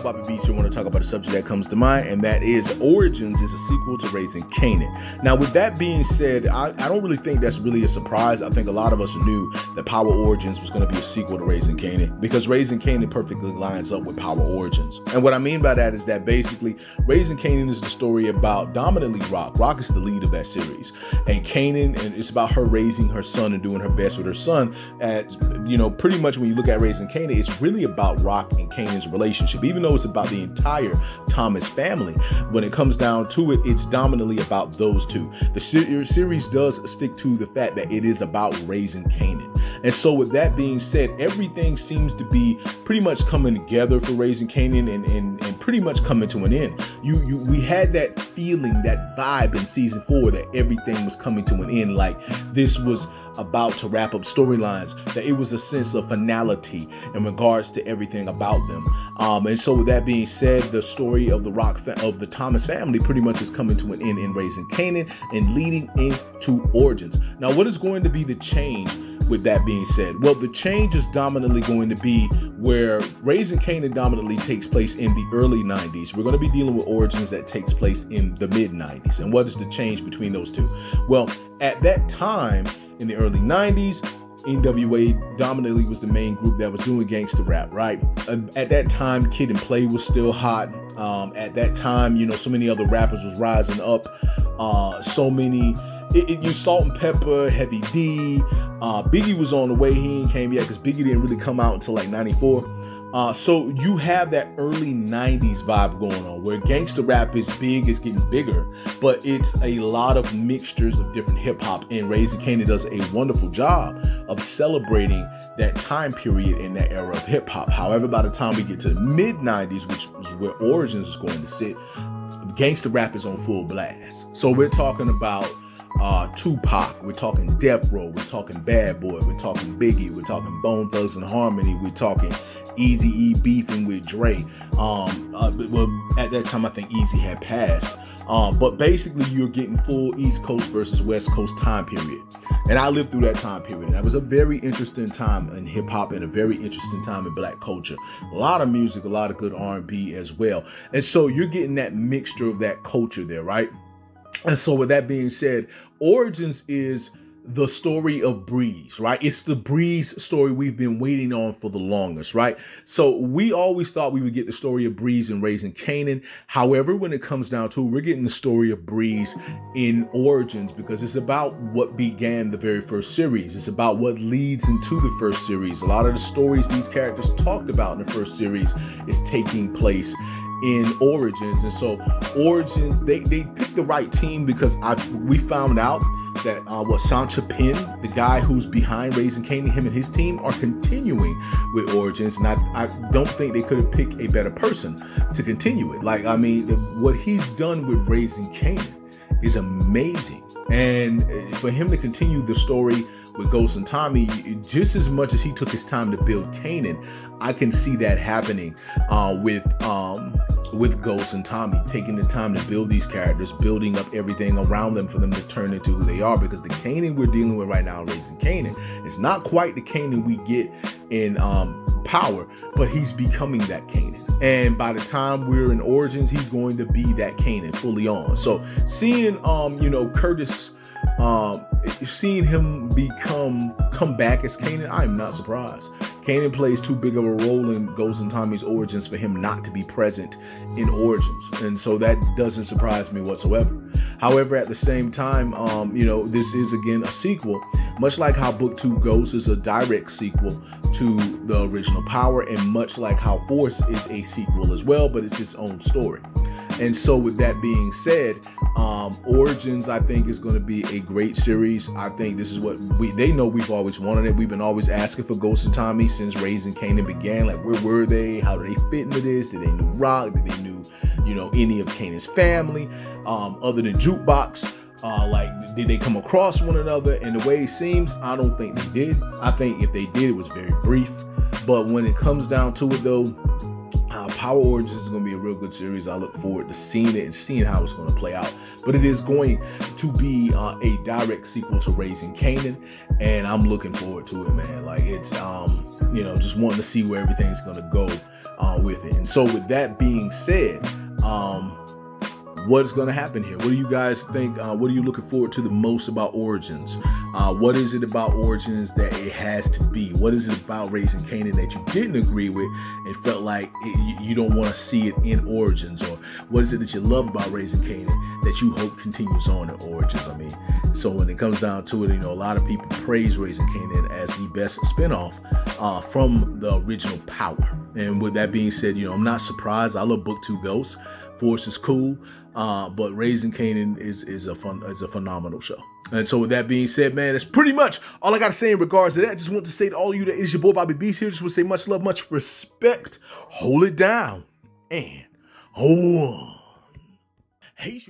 Bobby Beach. I want to talk about a subject that comes to mind, and that is Origins is a sequel to Raising Kanan. Now, with that being said, I don't really think that's really a surprise. I think a lot of us knew that Power Origins was going to be a sequel to Raising Kanan, because Raising Kanan perfectly lines up with Power Origins. And what I mean by that is that basically Raising Kanan is the story about dominantly Rock. Rock is the lead of that series, and Kanan, and it's about her raising her son and doing her best with her son. As you know, pretty much when you look at Raising Kanan, it's really about Rock and Kanan's relationship. Even though it's about the entire Thomas family, when it comes down to it, it's dominantly about those two. The series does stick to the fact that it is about raising Kanan. And so with that being said, everything seems to be pretty much coming together for Raising Kanan and pretty much coming to an end. We had that feeling, that vibe in season 4 that everything was coming to an end, like this was about to wrap up storylines, that it was a sense of finality in regards to everything about them. And so with that being said, the story of the Thomas family pretty much is coming to an end in Raising Kanan and leading into Origins. Now, what is going to be the change with that being said? Well, the change is dominantly going to be where Raising Kanan dominantly takes place in the early 90s. We're going to be dealing with Origins that takes place in the mid 90s. And what is the change between those two? Well, at that time, in the early 90s, NWA dominantly was the main group that was doing gangster rap, right? At that time, Kid and Play was still hot. At that time, you know, so many other rappers was rising up. You Salt and Pepper, Heavy D, Biggie was on the way. He ain't came yet because Biggie didn't really come out until like 94. So you have that early 90s vibe going on where gangster rap is big, it's getting bigger, but it's a lot of mixtures of different hip hop, and Raising Kanan does a wonderful job of celebrating that time period in that era of hip hop. However, by the time we get to the mid 90s, which is where Origins is going to sit, gangster rap is on full blast. So we're talking about Tupac, we're talking Death Row, we're talking Bad Boy, we're talking Biggie, we're talking Bone Thugs and Harmony, we're talking Eazy-E beefing with Dre. Well, at that time, I think Eazy had passed. But basically, you're getting full East Coast versus West Coast time period. And I lived through that time period. That was a very interesting time in hip hop and a very interesting time in black culture. A lot of music, a lot of good R&B as well. And so you're getting that mixture of that culture there, right? And so with that being said, Origins is the story of Breeze, right? It's the Breeze story we've been waiting on for the longest, right? So we always thought we would get the story of Breeze in Raising Kanan. However, when it comes down to it, we're getting the story of Breeze in Origins because it's about what began the very first series. It's about what leads into the first series. A lot of the stories these characters talked about in the first series is taking place in Origins. And so Origins, they picked the right team because we found out that Sancha Penn, the guy who's behind Raising Kanan, him and his team are continuing with Origins, and I don't think they could have picked a better person to continue it. Like, I mean, what he's done with Raising Kanan is amazing, and for him to continue the story with Ghost and Tommy, just as much as he took his time to build Kanan, I can see that happening with Ghost and Tommy, taking the time to build these characters, building up everything around them for them to turn into who they are. Because the Kanan we're dealing with right now, Raising Kanan, is not quite the Kanan we get in Power, but he's becoming that Kanan. And by the time we're in Origins, he's going to be that Kanan fully on. So seeing Curtis, seeing him come back as Kanan, I am not surprised. Kanan plays too big of a role in Ghost and Tommy's Origins for him not to be present in Origins, and so that doesn't surprise me whatsoever. However, at the same time, this is again a sequel, much like how Book 2 Ghost is a direct sequel to the original Power, and much like how Force is a sequel as well, but it's its own story. And so with that being said, Origins, I think, is going to be a great series. I think this is what they know we've always wanted it. We've been always asking for Ghost and Tommy since Raising Kanan began. Like, where were they? How do they fit into this? Did they know Rock? Did they knew, any of Kanan's family, other than Jukebox? Did they come across one another? And the way it seems, I don't think they did. I think if they did, it was very brief. But when it comes down to it, though, Power Origins is going to be a real good series. I look forward to seeing it and seeing how it's going to play out. But it is going to be a direct sequel to Raising Kanan, and I'm looking forward to it, man. Like, it's just wanting to see where everything's going to go with it. And so with that being said, what's going to happen here? What do you guys think? What are you looking forward to the most about Origins? What is it about Origins that it has to be? What is it about Raising Kanan that you didn't agree with and felt like you don't want to see it in Origins? Or what is it that you love about Raising Kanan that you hope continues on in Origins? I mean, so when it comes down to it, a lot of people praise Raising Kanan as the best spinoff from the original Power. And with that being said, I'm not surprised. I love Book 2 Ghosts. Force is cool. But Raising Kanan is a phenomenal show. And so with that being said, man, that's pretty much all I got to say in regards to that. I just want to say to all of you that it is your boy Bobby Beast here. Just want to say much love, much respect. Hold it down and hold on. Hey.